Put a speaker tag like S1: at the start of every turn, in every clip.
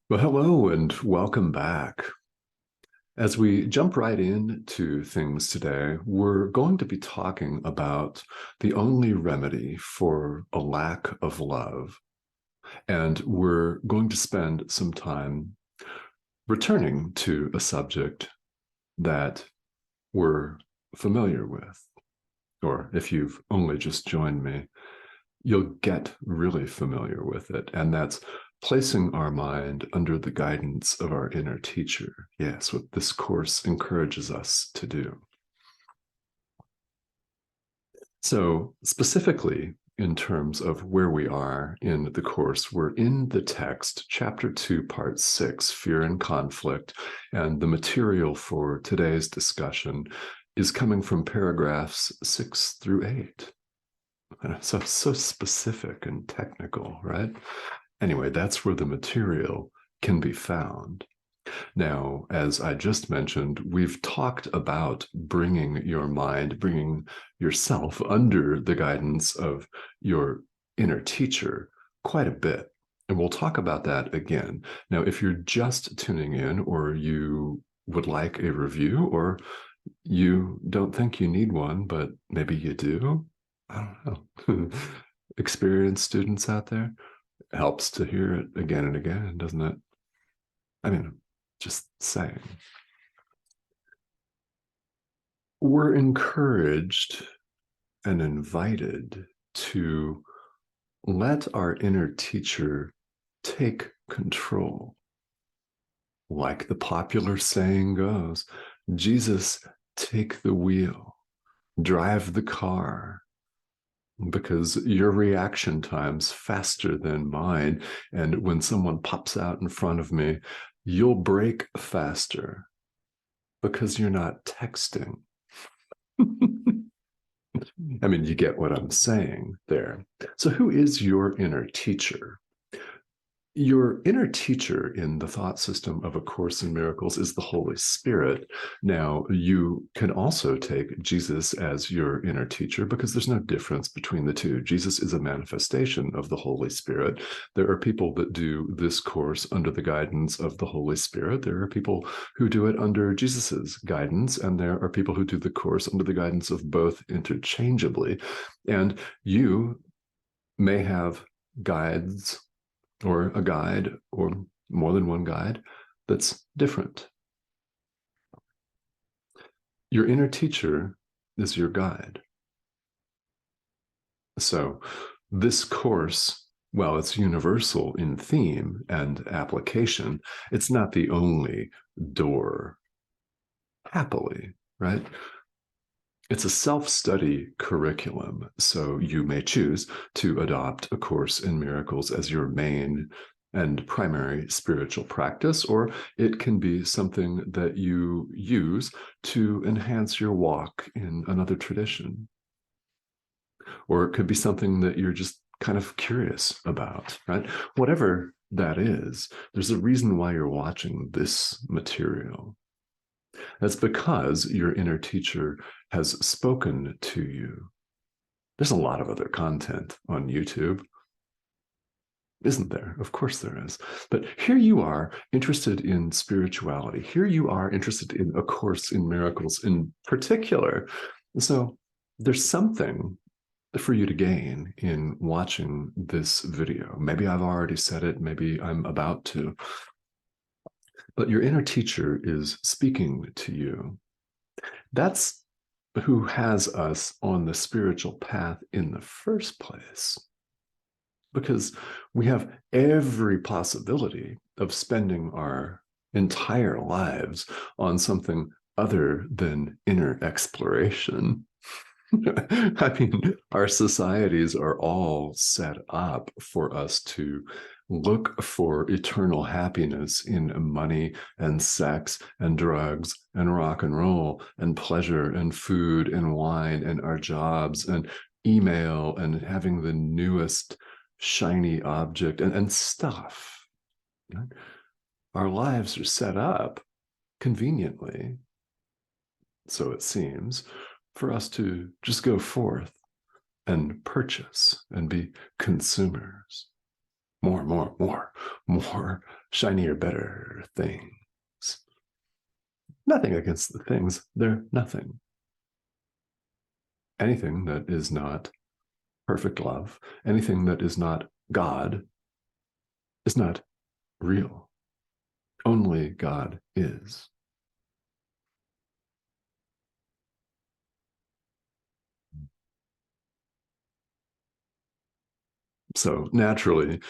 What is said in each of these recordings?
S1: Well, hello and welcome back. As we jump right into things today, we're going to be talking about the only remedy for a lack of love. And we're going to spend some time returning to a subject that we're familiar with. Or if you've only just joined me, you'll get really familiar with it. And that's placing our mind under the guidance of our inner teacher. Yes, what this course encourages us to do. So, specifically, in terms of where we are in the course, we're in the text, chapter 2, part 6, Fear and Conflict. And the material for today's discussion is coming from paragraphs 6 through 8. So specific and technical, right? Anyway, that's where the material can be found. Now, as I just mentioned, we've talked about bringing your mind, bringing yourself under the guidance of your inner teacher quite a bit. And we'll talk about that again. Now, if you're just tuning in, or you would like a review, or you don't think you need one, but maybe you do, I don't know. Experienced students out there, it helps to hear it again and again, doesn't it? I mean, just saying. We're encouraged and invited to let our inner teacher take control. Like the popular saying goes, Jesus, take the wheel, drive the car, because your reaction time's faster than mine. And when someone pops out in front of me, you'll brake faster because you're not texting. I mean, you get what I'm saying there. So who is your inner teacher? Your inner teacher in the thought system of A Course in Miracles is the Holy Spirit. Now, you can also take Jesus as your inner teacher because there's no difference between the two. Jesus is a manifestation of the Holy Spirit. There are people that do this course under the guidance of the Holy Spirit. There are people who do it under Jesus's guidance, and there are people who do the course under the guidance of both interchangeably. And you may have guides, or a guide, or more than one guide, that's different. Your inner teacher is your guide. So this course, while it's universal in theme and application, it's not the only door, happily, right? It's a self-study curriculum, so you may choose to adopt A Course in Miracles as your main and primary spiritual practice, or it can be something that you use to enhance your walk in another tradition. Or it could be something that you're just kind of curious about, right? Whatever that is, there's a reason why you're watching this material. That's because your inner teacher has spoken to you. There's a lot of other content on YouTube, isn't there? Of course there is. But here you are interested in spirituality. Here you are interested in A Course in Miracles in particular. So there's something for you to gain in watching this video. Maybe I've already said it, maybe I'm about to. But your inner teacher is speaking to you. That's who has us on the spiritual path in the first place. Because we have every possibility of spending our entire lives on something other than inner exploration. I mean, our societies are all set up for us to look for eternal happiness in money and sex and drugs and rock and roll and pleasure and food and wine and our jobs and email and having the newest shiny object and stuff. Right? Our lives are set up conveniently, so it seems, for us to just go forth and purchase and be consumers. More, more shinier, better things. Nothing against the things, they're nothing. Anything that is not perfect love, anything that is not God, is not real. Only God is. So naturally,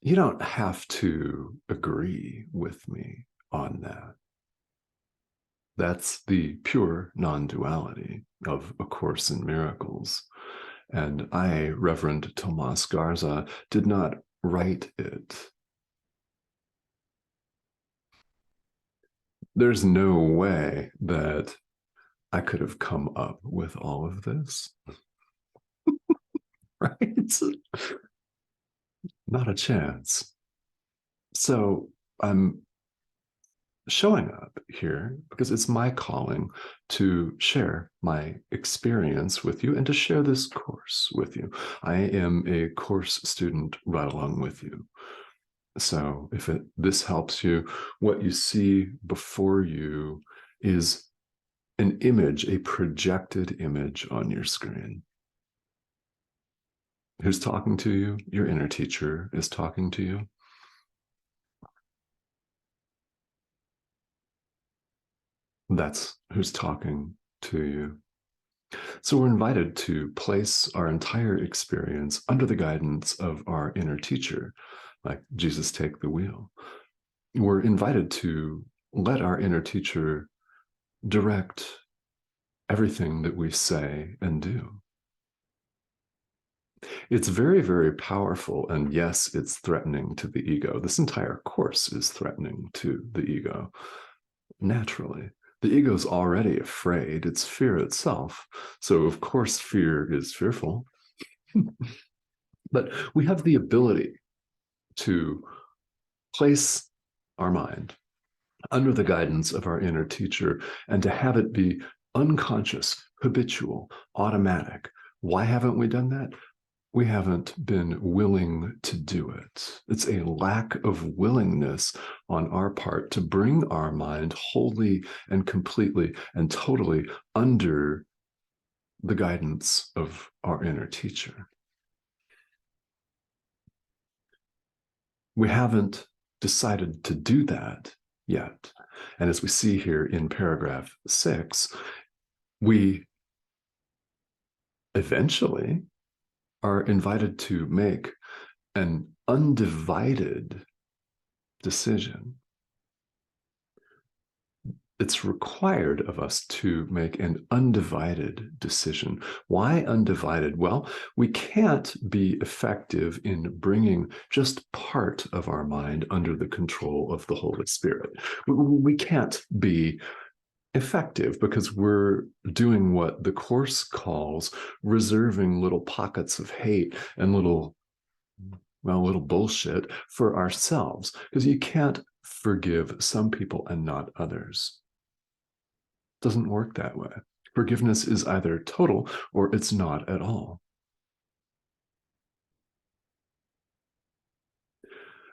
S1: you don't have to agree with me on that. That's the pure non-duality of A Course in Miracles. And I, Reverend Tomas Garza, did not write it. There's no way that I could have come up with all of this, right? Not a chance. So I'm showing up here because it's my calling to share my experience with you and to share this course with you. I am a course student right along with you. So if this helps you, what you see before you is an image, a projected image on your screen. Who's talking to you? Your inner teacher is talking to you. That's who's talking to you. So we're invited to place our entire experience under the guidance of our inner teacher, like Jesus take the wheel. We're invited to let our inner teacher direct everything that we say and do. It's very, very powerful. And yes, it's threatening to the ego. This entire course is threatening to the ego, naturally. The ego is already afraid. It's fear itself. So, of course, fear is fearful. But we have the ability to place our mind under the guidance of our inner teacher and to have it be unconscious, habitual, automatic. Why haven't we done that? We haven't been willing to do it. It's a lack of willingness on our part to bring our mind wholly and completely and totally under the guidance of our inner teacher. We haven't decided to do that yet. And as we see here in paragraph 6, we eventually are invited to make an undivided decision. It's required of us to make an undivided decision. Why undivided? Well, we can't be effective in bringing just part of our mind under the control of the Holy Spirit. We can't be effective because we're doing what the Course calls reserving little pockets of hate and little bullshit for ourselves, because you can't forgive some people and not others. It doesn't work that way. Forgiveness is either total or it's not at all.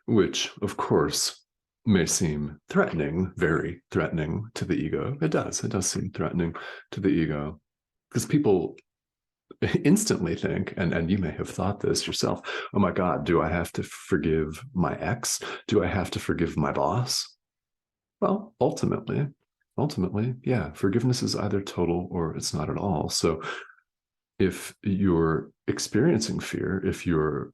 S1: Which, of course, may seem threatening, very threatening to the ego. It does seem threatening to the ego, because people instantly think, and you may have thought this yourself, oh my God, do I have to forgive my ex? Do I have to forgive my boss? Well, ultimately, yeah, forgiveness is either total or it's not at all. So if you're experiencing fear, if you're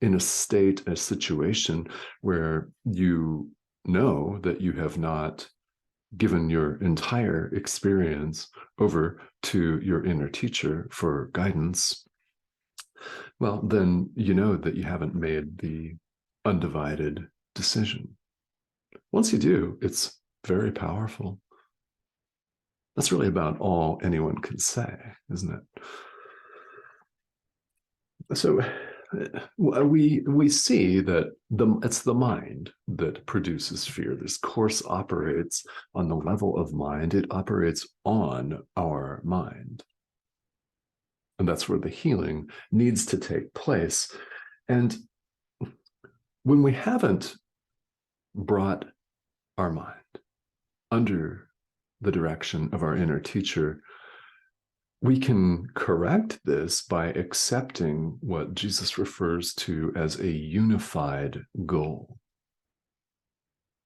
S1: in a situation where you know that you have not given your entire experience over to your inner teacher for guidance, well, then you know that you haven't made the undivided decision. Once you do, it's very powerful. That's really about all anyone can say, isn't it? So we see that it's the mind that produces fear. This course operates on the level of mind. It operates on our mind. And that's where the healing needs to take place. And when we haven't brought our mind under the direction of our inner teacher, we can correct this by accepting what Jesus refers to as a unified goal,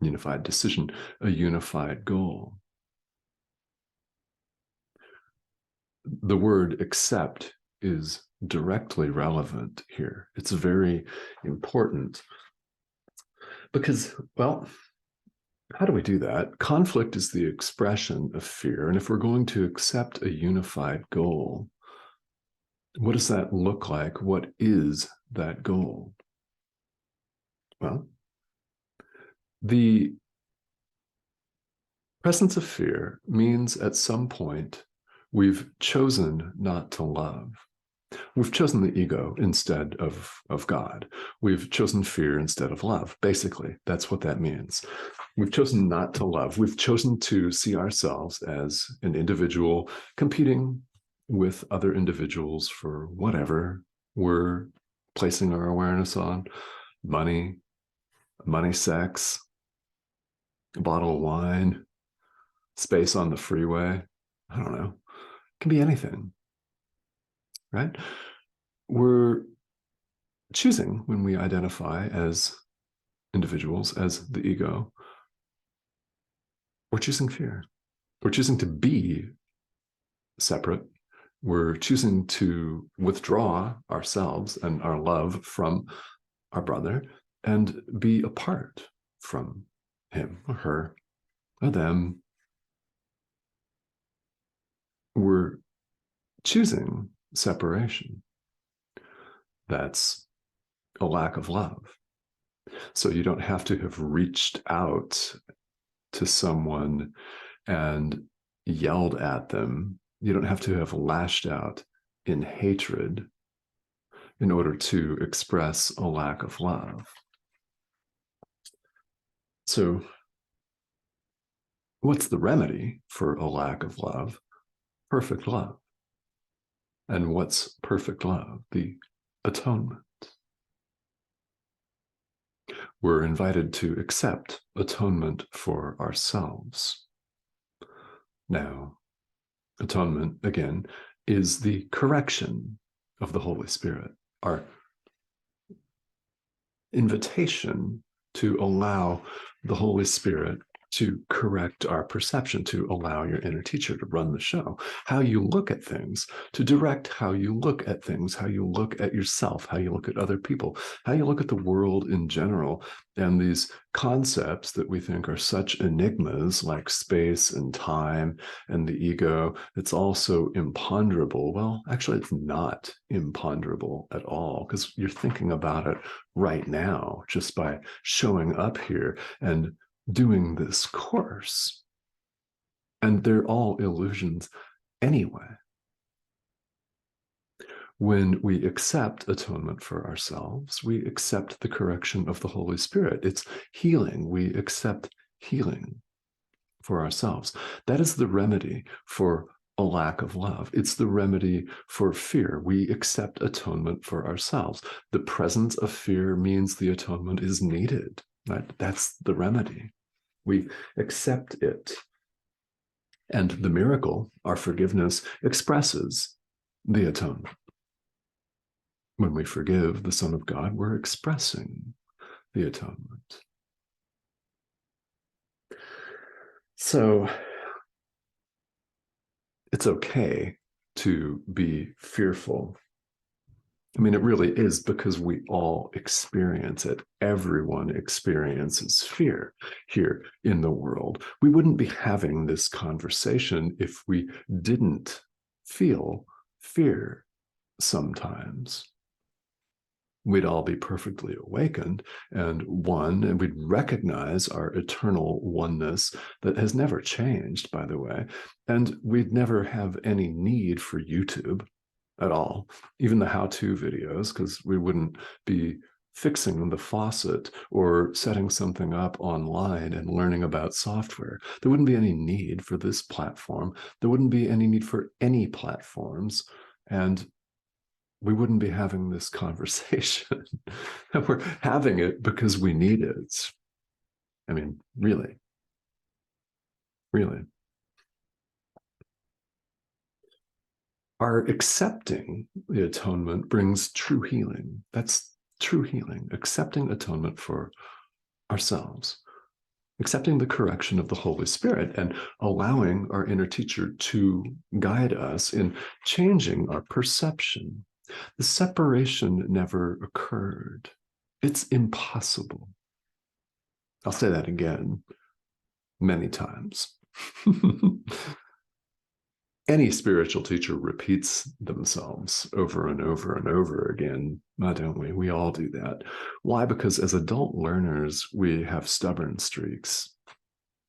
S1: unified decision, a unified goal. The word accept is directly relevant here. It's very important because, well, how do we do that? Conflict is the expression of fear. And if we're going to accept a unified goal, what does that look like? What is that goal? Well, the presence of fear means at some point we've chosen not to love. We've chosen the ego instead of God. We've chosen fear instead of love. Basically, that's what that means. We've chosen not to love. We've chosen to see ourselves as an individual competing with other individuals for whatever we're placing our awareness on. Money, sex, a bottle of wine, space on the freeway. I don't know. It can be anything, right? We're choosing when we identify as individuals, as the ego, we're choosing fear. We're choosing to be separate. We're choosing to withdraw ourselves and our love from our brother and be apart from him or her or them. We're choosing separation. That's a lack of love. So you don't have to have reached out to someone and yelled at them. You don't have to have lashed out in hatred in order to express a lack of love. So what's the remedy for a lack of love? Perfect love. And what's perfect love? The atonement. We're invited to accept atonement for ourselves. Now, atonement, again, is the correction of the Holy Spirit, our invitation to allow the Holy Spirit to correct our perception, to allow your inner teacher to run the show, how you look at things, to direct how you look at things, how you look at yourself, how you look at other people, how you look at the world in general. And these concepts that we think are such enigmas like space and time and the ego, it's also imponderable. Well, actually, it's not imponderable at all because you're thinking about it right now just by showing up here and doing this course. And they're all illusions anyway. When we accept atonement for ourselves, we accept the correction of the Holy Spirit. It's healing. We accept healing for ourselves. That is the remedy for a lack of love. It's the remedy for fear. We accept atonement for ourselves. The presence of fear means the atonement is needed. Right? That's the remedy. We accept it. And the miracle, our forgiveness, expresses the atonement. When we forgive the Son of God, we're expressing the atonement. So it's okay to be fearful. I mean, it really is because we all experience it. Everyone experiences fear here in the world. We wouldn't be having this conversation if we didn't feel fear sometimes. We'd all be perfectly awakened and one, and we'd recognize our eternal oneness that has never changed, by the way, and we'd never have any need for YouTube at all, even the how-to videos, because we wouldn't be fixing the faucet or setting something up online and learning about software. There wouldn't be any need for this platform. There wouldn't be any need for any platforms. And we wouldn't be having this conversation. We're having it because we need it. I mean, really, really. Our accepting the atonement brings true healing. That's true healing, accepting atonement for ourselves, accepting the correction of the Holy Spirit and allowing our inner teacher to guide us in changing our perception. The separation never occurred. It's impossible. I'll say that again many times. Any spiritual teacher repeats themselves over and over and over again, don't we? We all do that. Why? Because as adult learners, we have stubborn streaks.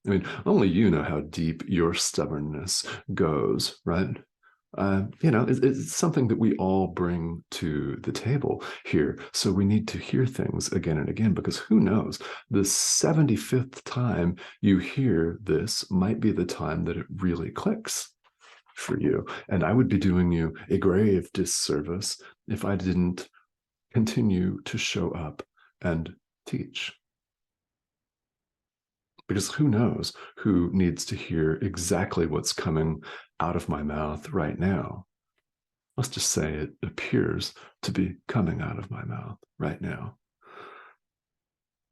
S1: I mean, only you know how deep your stubbornness goes, right? It's something that we all bring to the table here. So we need to hear things again and again, because who knows, the 75th time you hear this might be the time that it really clicks for you. And I would be doing you a grave disservice if I didn't continue to show up and teach. Because who knows who needs to hear exactly what's coming out of my mouth right now. Let's just say it appears to be coming out of my mouth right now.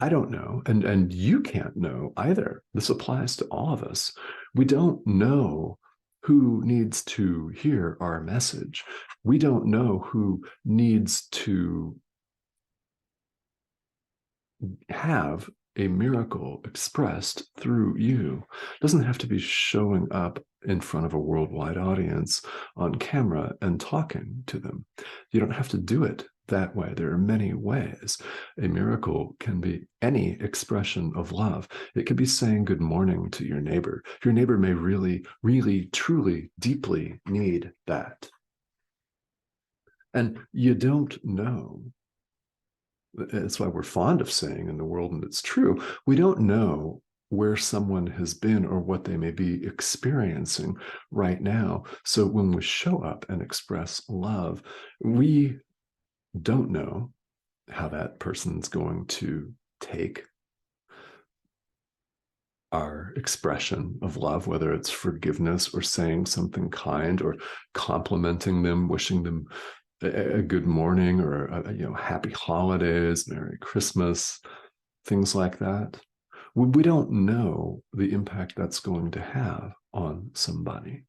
S1: I don't know, and you can't know either. This applies to all of us. We don't know who needs to hear our message. We don't know who needs to have a miracle expressed through you. It doesn't have to be showing up in front of a worldwide audience on camera and talking to them. You don't have to do it that way. There are many ways. A miracle can be any expression of love. It can be saying good morning to your neighbor. Your neighbor may really, really, truly, deeply need that. And you don't know. That's why we're fond of saying in the world, and it's true, we don't know where someone has been or what they may be experiencing right now. So when we show up and express love, we don't know how that person's going to take our expression of love, whether it's forgiveness or saying something kind or complimenting them, wishing them a good morning or happy holidays, Merry Christmas, things like that. We don't know the impact that's going to have on somebody,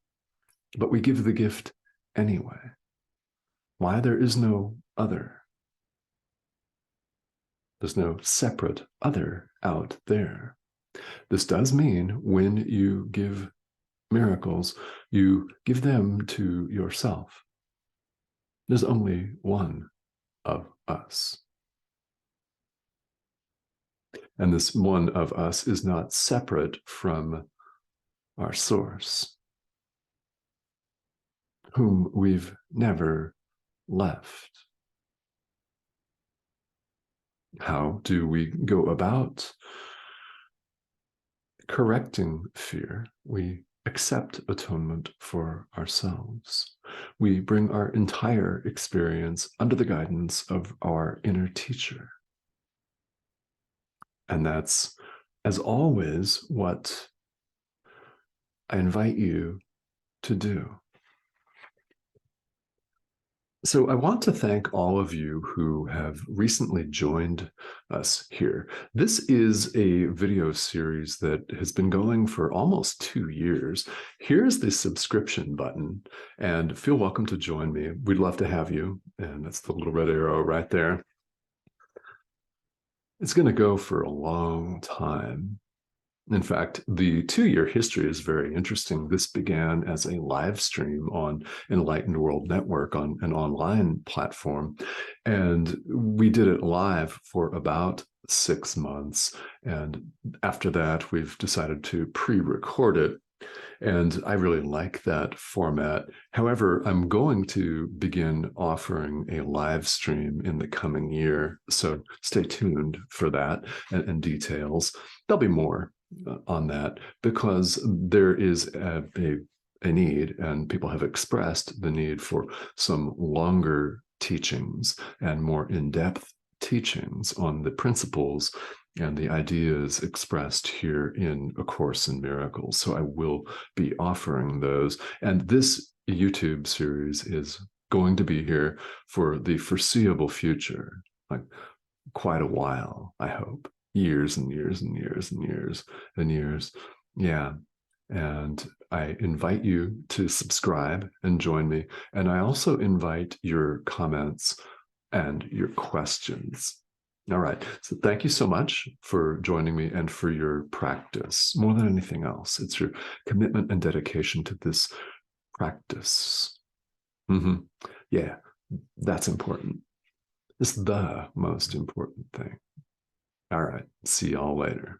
S1: but we give the gift anyway. Why? There is no other. There's no separate other out there. This does mean when you give miracles, you give them to yourself. There's only one of us. And this one of us is not separate from our source, whom we've never left. How do we go about correcting fear? We accept atonement for ourselves. We bring our entire experience under the guidance of our inner teacher. And that's, as always, what I invite you to do. So I want to thank all of you who have recently joined us here. This is a video series that has been going for almost 2 years. Here's the subscription button, and feel welcome to join me. We'd love to have you, and that's the little red arrow right there. It's going to go for a long time. In fact, the 2-year history is very interesting. This began as a live stream on Enlightened World Network, on an online platform. And we did it live for about 6 months. And after that, we've decided to pre-record it. And I really like that format. However, I'm going to begin offering a live stream in the coming year. So stay tuned for that and details. There'll be more on that, because there is a need, and people have expressed the need for some longer teachings and more in-depth teachings on the principles and the ideas expressed here in A Course in Miracles. So I will be offering those. And this YouTube series is going to be here for the foreseeable future, like quite a while, I hope. Years and years and years and years and years. Yeah. And I invite you to subscribe and join me. And I also invite your comments and your questions. All right. So thank you so much for joining me and for your practice. More than anything else, it's your commitment and dedication to this practice. Yeah, that's important. It's the most important thing. All right. See y'all later.